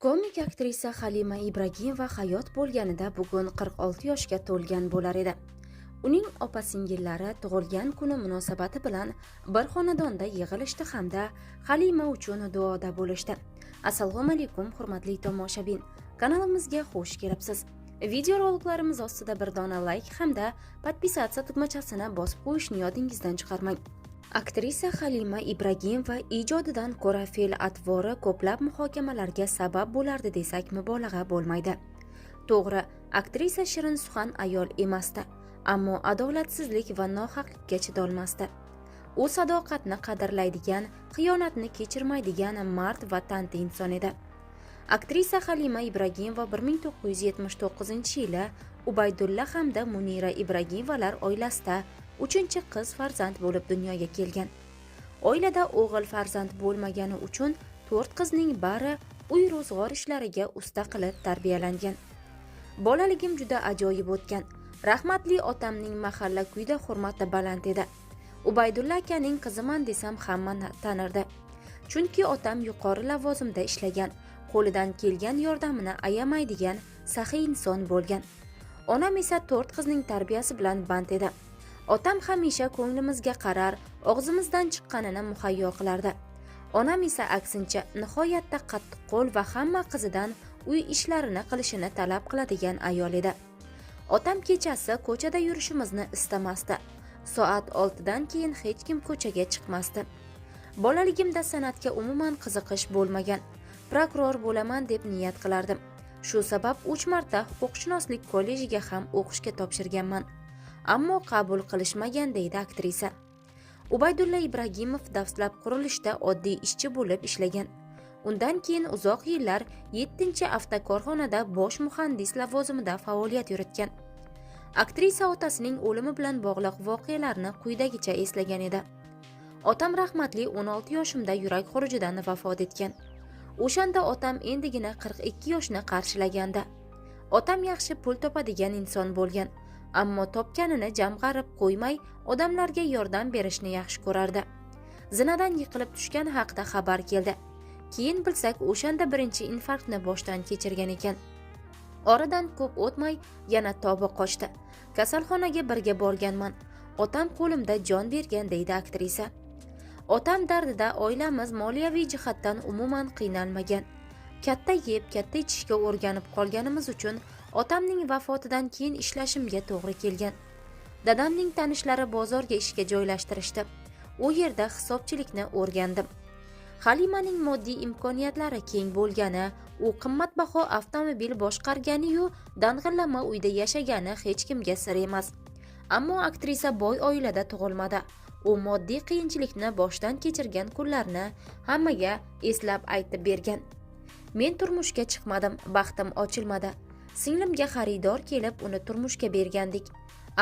Komik aktrisa Halima Ibragimova hayot bo'lganida bugun 46 yoshga to'lgan bo'lar edi. Uning opa-singillari tug'ilgan kuni munosabati bilan bir xonadonda yig'ilishdi hamda Halima uchun duoda bo'lishdi. Assalomu alaykum hurmatli tomoshabin. Kanalimizga xush kelibsiz. Video roliklarimiz ostida bir dona like hamda podpisatsiya tugmachasini bosib qo'yishni yodingizdan chiqarmang. Aktrisa Halima Ibragimova ijodidan ko'ra fe'l-atvori ko'plab muhokamalarga sabab bo'lardi desak mubolag'a bo'lmaydi. To'g'ri, aktrisa shirin suxan ayol emasdi, ammo adolatsizlik va nohaqlikka chidolmasdi. U sadoqatni qadrlaydigan, xiyonatni kechirmaydigan mard va tanti inson edi. Aktrisa Halima Ibragimova 1979-yili Ubaydulla hamda Munira Ibragimovalar oilasida 3-qiz farzand bo'lib dunyoga kelgan. Oilada o'g'il farzand bo'lmagani uchun 4 qizning bari uy ro'zg'or ishlariga usta qilib tarbiyalangan. Bolaligim juda ajoyib o'tgan. Rahmatli otamning mahalla kuyda hurmati baland edi. Ubaydulla akaning qiziman desam hamma tanirdi. Chunki otam yuqori lavozimda ishlagan, qo'lidan kelgan yordamini ayamaydigan saxiy inson bo'lgan. Onam esa 4 qizning tarbiyasi bilan band edi. Otam hamisha ko'nglimizga qarar, og'zimizdan chiqqanini muhayyo qilardi. Onam esa aksincha nihoyatda qattiqqo'l va hamma qizidan uy ishlarini qilishini talab qiladigan ayol edi. Otam kechasi ko'chada yurishimizni istamasdi. Soat 6 dan keyin hech kim ko'chaga chiqmasdi. Bolaligimda san'atga umuman qiziqish bo'lmagan. Prokuror bo'laman deb niyat qilardim. Shu sabab 3 marta huquqshunoslik kollejiga ham o'qishga topshirganman. Ammo qabul qilishmagan deydi aktrisa. Ubaydulla Ibragimov dastlab qurilishda oddiy ishchi bo'lib ishlagan. Undan keyin uzoq yillar 7-avtokorxonada bosh muhandis lavozimida faoliyat yuritgan. Aktrisa otasining o'limi bilan bog'liq voqealarni quyidagicha eslagan edi. Otam rahmatli 16 yoshimda yurak xurujidan vafot etgan. O'shanda otam endigina 42 yoshni qarshilaganda. Otam yaxshi pul topadigan inson bo'lgan. Ammo topganini jamg'arib qo'ymay, odamlarga yordam berishni yaxshi ko'rardi. Zinadan yiqilib tushgan haqida xabar keldi. Keyin bilsak, o'shanda birinchi infarktni boshdan kechirgan ekan. Oradan ko'p o'tmay yana tobi qochdi. Kasalxonaga birga borganman. Otam qo'limda jon bergan deydi aktrisa. Otam dardida oilamiz moliyaviy jihatdan umuman qiynalmagan. Katta yeb, katta ichishga o'rganib qolganimiz uchun otamning vafotidan keyin ishlashimga to'g'ri kelgan. Dadamning tanishlari bozorga ishga joylashtirishdi. U yerda hisobchilikni o'rgandim. Halimaning moddiy imkoniyatlari keng bo'lgani, u qimmatbaho avtomobil boshqargani-yu dang'illama uyda yashagani hech kimga sir emas. Ammo aktrisa boy oilada tug'ilmadi. U moddiy qiyinchilikni boshdan kechirgan kunlarni hammaga eslab aytib bergan. Men turmushga chiqmadim, baxtim ochilmadi. Singlimga xaridor kelib, uni turmushga bergandik.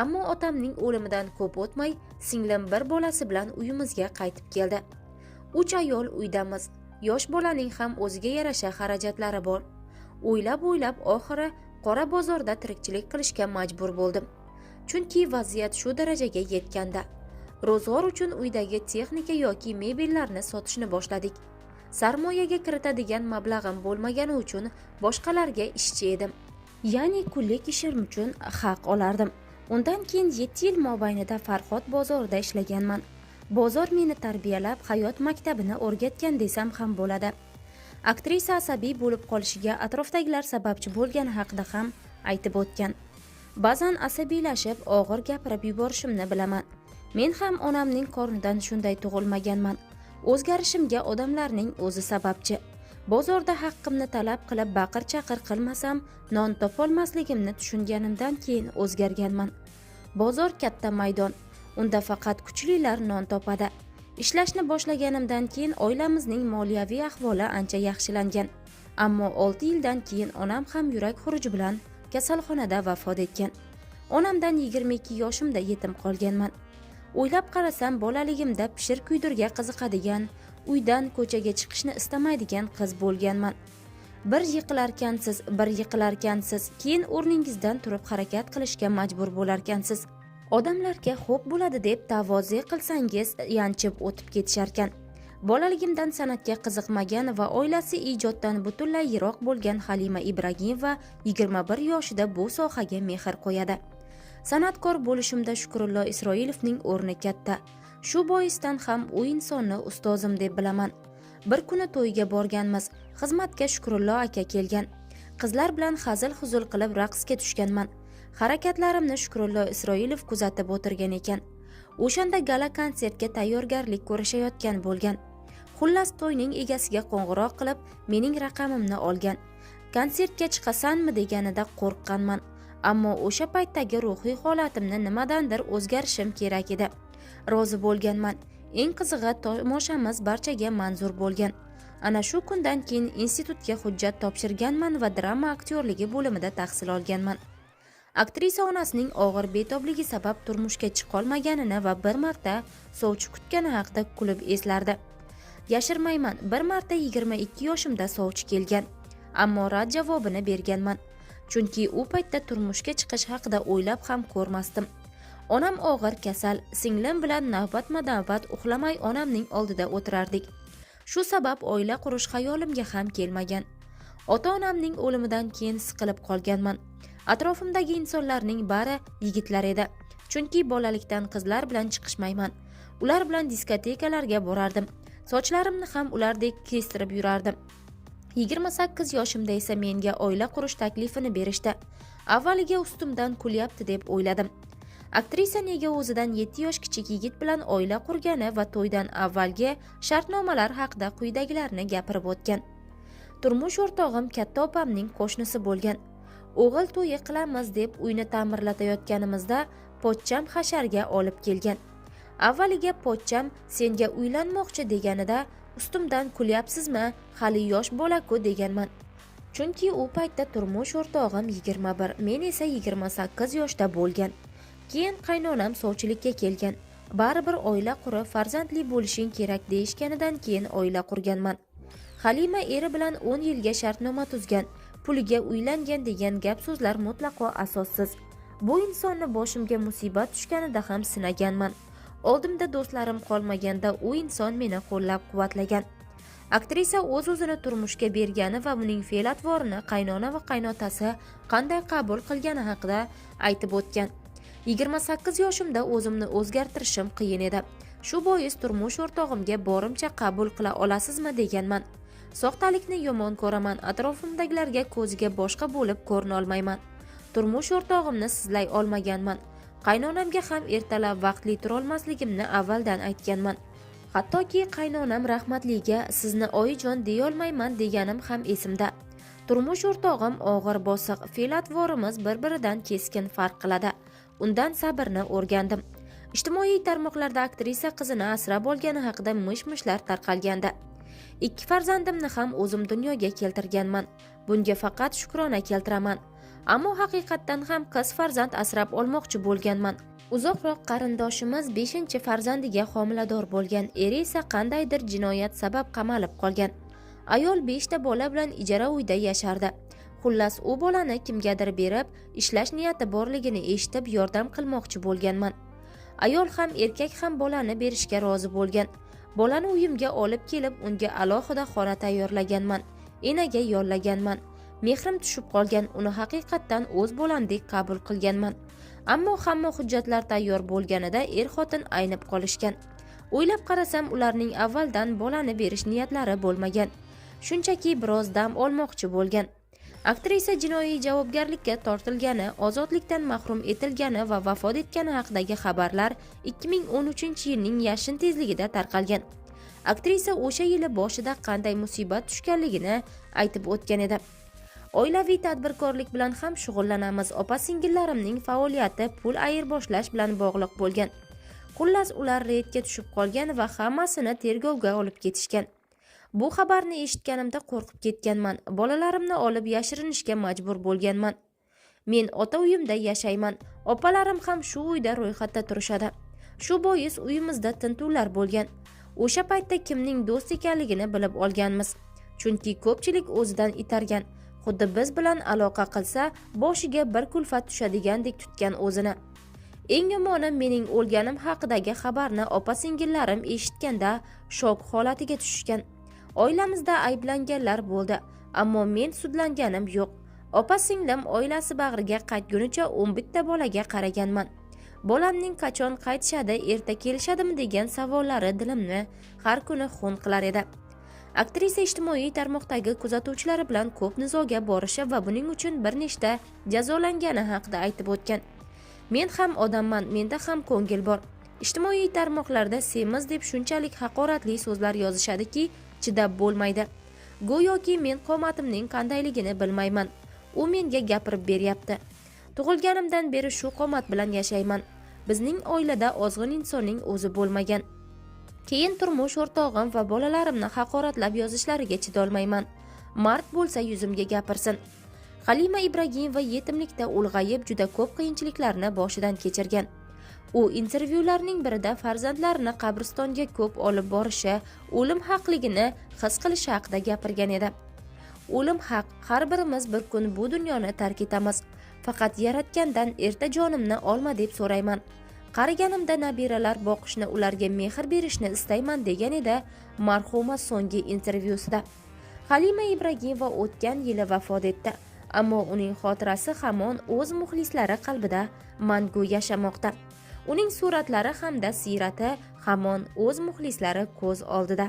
Ammo otamning o'limidan ko'p o'tmay, singlim bir bolasi bilan uyimizga qaytib keldi. 3 ayol uydamiz. Yosh bolaning ham o'ziga yarasha xarajatlari bor. O'ylab oxiri qora bozorda tirikchilik qilishga majbur bo'ldim. Chunki vaziyat shu darajaga yetganda, ro'zg'or uchun uydagi texnika yoki mebellarni sotishni boshladik. Sarmoyaga kiritadigan mablag'im bo'lmagani uchun boshqalarga ishchi edim. Ya'ni kunlik ishim uchun haq olardim. Undan keyin 7 yil mobaynida Farhod bozorida ishlaganman. Bozor meni tarbiyalab, hayot maktabini o'rgatgan desam ham bo'ladi. Aktrisa asabiy bo'lib qolishiga atrofdagilar sababchi bo'lgani haqida ham aytib o'tgan. Ba'zan asabiylashib, og'ir gapirib yuborishimni bilaman. Men ham onamning qornidan shunday tug'ilmaganman. O'zgarishimga odamlarning o'zi sababchi. Bozorda haqqimni talab qilib baqir-chaqir qilmasam, non topolmasligimni tushunganimdan keyin o'zgarganman. Bozor katta maydon. Unda faqat kuchlilar non topadi. Ishlashni boshlaganimdan keyin oilamizning moliyaviy ahvoli ancha yaxshilangan. Ammo 6 yildan keyin onam ham yurak xuruji bilan kasalxonada vafot etgan. Onamdan 22 yoshimda yetim qolganman. O'ylab qarasam, bolaligimda pishir kuydurga qiziqadigan, uydan ko'chaga chiqishni istamaydigan qiz bo'lganman. Bir yiqilarkansiz, keyin o'rningizdan turib harakat qilishga majbur bo'larkansiz. Odamlarga xo'p bo'ladi deb tavoze qilsangiz yanchib o'tib ketisharkan. Bolaligimdan san'atga qiziqmagan va oilasi ijoddan butunlay yiroq bo'lgan Halima Ibragimova 21 yoshida bu sohaga mehr qo'yadi. San'atkor bo'lishimda Shukrullo Isroilovning o'rni katta. Shu boisdan ham u insonni ustozim deb bilaman. Bir kuni to'yga borganmiz. Xizmatga Shukrullo aka kelgan. Qizlar bilan hazil-huzul qilib raqsga tushganman. Harakatlarimni Shukrullo Isroilov kuzatib o'tirgan ekan. O'shanda gala konsertga tayyorgarlik ko'rishayotgan bo'lgan. Xullas to'yning egasiga qo'ng'iroq qilib, mening raqamimni olgan. Konsertga chiqasanmi deganida qo'rqqanman. Ammo o'sha paytdagi ruhiy holatimni nimadandir o'zgarishim kerak edi. Rozi bo'lganman. Eng qizig'i tomoshamiz barchaga manzur bo'lgan. Ana shu kundan keyin institutga hujjat topshirganman va drama aktyorligi bo'limida tahsil olganman. Aktrisa onasining og'ir betobligi sabab turmushga chiqolmaganini va bir marta sovchi kutgani haqida kulib eslardi. Yashirmayman, bir marta 22 yoshimda sovchi kelgan, ammo rad javobini berganman. Chunki u paytda turmushga chiqish haqida o'ylab ham ko'rmasdim. Onam og'ir kasal, singlim bilan navbatma-navbat uxlamay onamning oldida o'tirardik. Shu sabab oila qurish xayolimga ham kelmagan. Ota-onamning o'limidan keyin siqilib qolganman. Atrofimdagi insonlarning bari yigitlar edi. Chunki bolalikdan qizlar bilan chiqishmayman. Ular bilan diskotekalarga borardim. Sochlarimni ham ulardek kestirib yurardim. 28 yoshimda esa menga oila qurish taklifini berishdi. Avvaliga ustimdan kulyapti deb o'yladim. Aktrisa nega o'zidan 7 yosh kichik yigit bilan oila qurgani va to'ydan avvalgi shartnomalar haqida quyidagilarni gapirib o'tgan. Turmush o'rtog'im katta opamning qo'shnisi bo'lgan. O'g'il to'yi qilamiz deb uyni ta'mirlatayotganimizda pochcham hasharga olib kelgan. Avvaliga pochcham senga uylanmoqchi deganida ustimdan kulyapsizmi, hali yosh bola-ku deganman. Chunki u paytda turmush o'rtog'im 21, men esa 28 yoshda bo'lgan. Keyin qaynonam sovchilikka kelgan. Baribir oila qurib farzandli bo'lishing kerak deyishganidan keyin oila qurganman. Halima eri bilan 10 yilga shartnoma tuzgan. Puliga uylangan degan gap so'zlar mutlaqo asossiz. Bu insonni boshimga musibat tushganida ham sinaganman. Oldimda do'stlarim qolmaganda u inson meni qo'llab-quvvatlagan. Aktrisa o'z-o'zini turmushga bergani va uning fe'l-atvorini qaynona va qaynotasi qanday qabul qilgani haqida aytib o'tgan. 28 yoshimda o'zimni o'zgartirishim qiyin edi. Shu bois turmush o'rtog'imga borimcha qabul qila olasizmi deganman. Soxtalikni yomon ko'raman, atrofimdagilarga ko'ziga boshqa bo'lib ko'rina olmayman. Turmush o'rtog'imni sizlay olmaganman. Qaynonamga ham ertalab vaqtli tura olmasligimni avvaldan aytganman. Hattoki qaynonam rahmatliga sizni oyijon deya olmayman deganim ham esimda. Turmush o'rtog'im og'ir bosiq, fe'l-atvorimiz bir-biridan keskin farq qiladi. Undan sabrni o'rgandim. Ijtimoiy tarmoqlarda aktrisa qizini asrab olgani haqida mish-mishlar tarqalgandi. 2 farzandimni ham o'zim dunyoga keltirganman. Bunga faqat shukrona keltiraman. Ammo haqiqatdan ham qiz farzand asrab olmoqchi bo'lganman. Uzoqroq qarindoshimiz 5-farzandiga homilador bo'lgan, eri esa qandaydir jinoyat sabab qamalib qolgan. Ayol 5 ta bola bilan ijara uyda yashardi. Xullas u bolani kimgadir berib, ishlash niyati borligini eshitib yordam qilmoqchi bo'lganman. Ayol ham erkak ham bolani berishga rozi bo'lgan. Bolani uyimga olib kelib, unga alohida xona tayyorlaganman. Enaga yollaganman. Mehrim tushib qolgan, uni haqiqatdan o'z bolamdek qabul qilganman. Ammo hamma hujjatlar tayyor bo'lganida er-xotin aynib qolishgan. O'ylab qarasam, ularning avvaldan bolani berish niyatlari bo'lmagan. Shunchaki biroz dam olmoqchi bo'lgan. Aktrisa jinoiy javobgarlikka tortilgani, ozodlikdan mahrum etilgani va vafot etgani haqidagi xabarlar 2013-yilning yashin tezligida tarqalgan. Aktrisa o'sha yili boshida qanday musibat tushganligini aytib o'tgan edi. Oilaviy tadbirkorlik bilan ham shug'ullanamiz. Opa-singillarimning faoliyati pul ayirboshlash bilan bog'liq bo'lgan. Xullas ular reydga tushib qolgan va hammasini tergovga olib ketishgan. Bu xabarni eshitganimda qo'rqib ketganman. Bolalarimni olib yashirinishga majbur bo'lganman. Men ota uyimda yashayman. Opalarim ham shu uyda ro'yxatda turishadi. Shu bois uyimizda tintuvlar bo'lgan. O'sha paytda kimning do'st ekanligini bilib olganmiz. Chunki ko'pchilik o'zidan itargan. Xuddi biz bilan aloqa qilsa, boshiga bir kulfat tushadigandek tutgan o'zini. Eng yomoni, mening o'lganim haqidagi xabarni opa-singillarim eshitganda shok holatiga tushgan. Oilamizda ayblanganlar bo'ldi, ammo men sudlanganim yo'q. Opa-singlim oilasi bag'riga qaytgunicha 11 ta bolaga qaraganman. Bolamning qachon qaytishadi, erta kelishadimi degan savollari dilimni har kuni xun qilar edi. Aktrisa ijtimoiy tarmoqdagi kuzatuvchilari bilan ko'p nizoga borishi va buning uchun bir nechta jazolangani haqida aytib o'tgan. Men ham odamman, menda ham ko'ngil bor. Ijtimoiy tarmoqlarda semiz deb shunchalik haqoratli so'zlar yozishadiki, chidab bo'lmaydi. Go'yoki men qomatimning qandayligini bilmayman. U menga gapirib beryapti. Tug'ilganimdan beri shu qomat bilan yashayman. Bizning oilada ozg'in insonning o'zi bo'lmagan. Keyin turmush o'rtog'im va bolalarimni haqoratlab yozishlariga chidolmayman. Mard bo'lsa yuzimga gapirsin. Halima Ibragimova yetimlikda ulg'ayib juda ko'p qiyinchiliklarni boshidan kechirgan. U intervyularning birida farzandlarini qabristonga ko'p olib borishi, o'lim haqligini his qilishi haqida gapirgan edi. O'lim haq, har birimiz bir kun bu dunyoni tark etamiz. Faqat yaratgandan erta jonimni olma deb so'rayman. Qariganimda nabiralar boqishni, ularga mehr berishni istayman degan edi marhuma so'nggi intervyusida. Halima Ibragimova o'tgan yili vafot etdi. Ammo uning xotirasi hamon o'z muxlislari qalbida mangu yashamoqda. Uning suratlari hamda siyrati hamon o'z muxlislari ko'z oldida.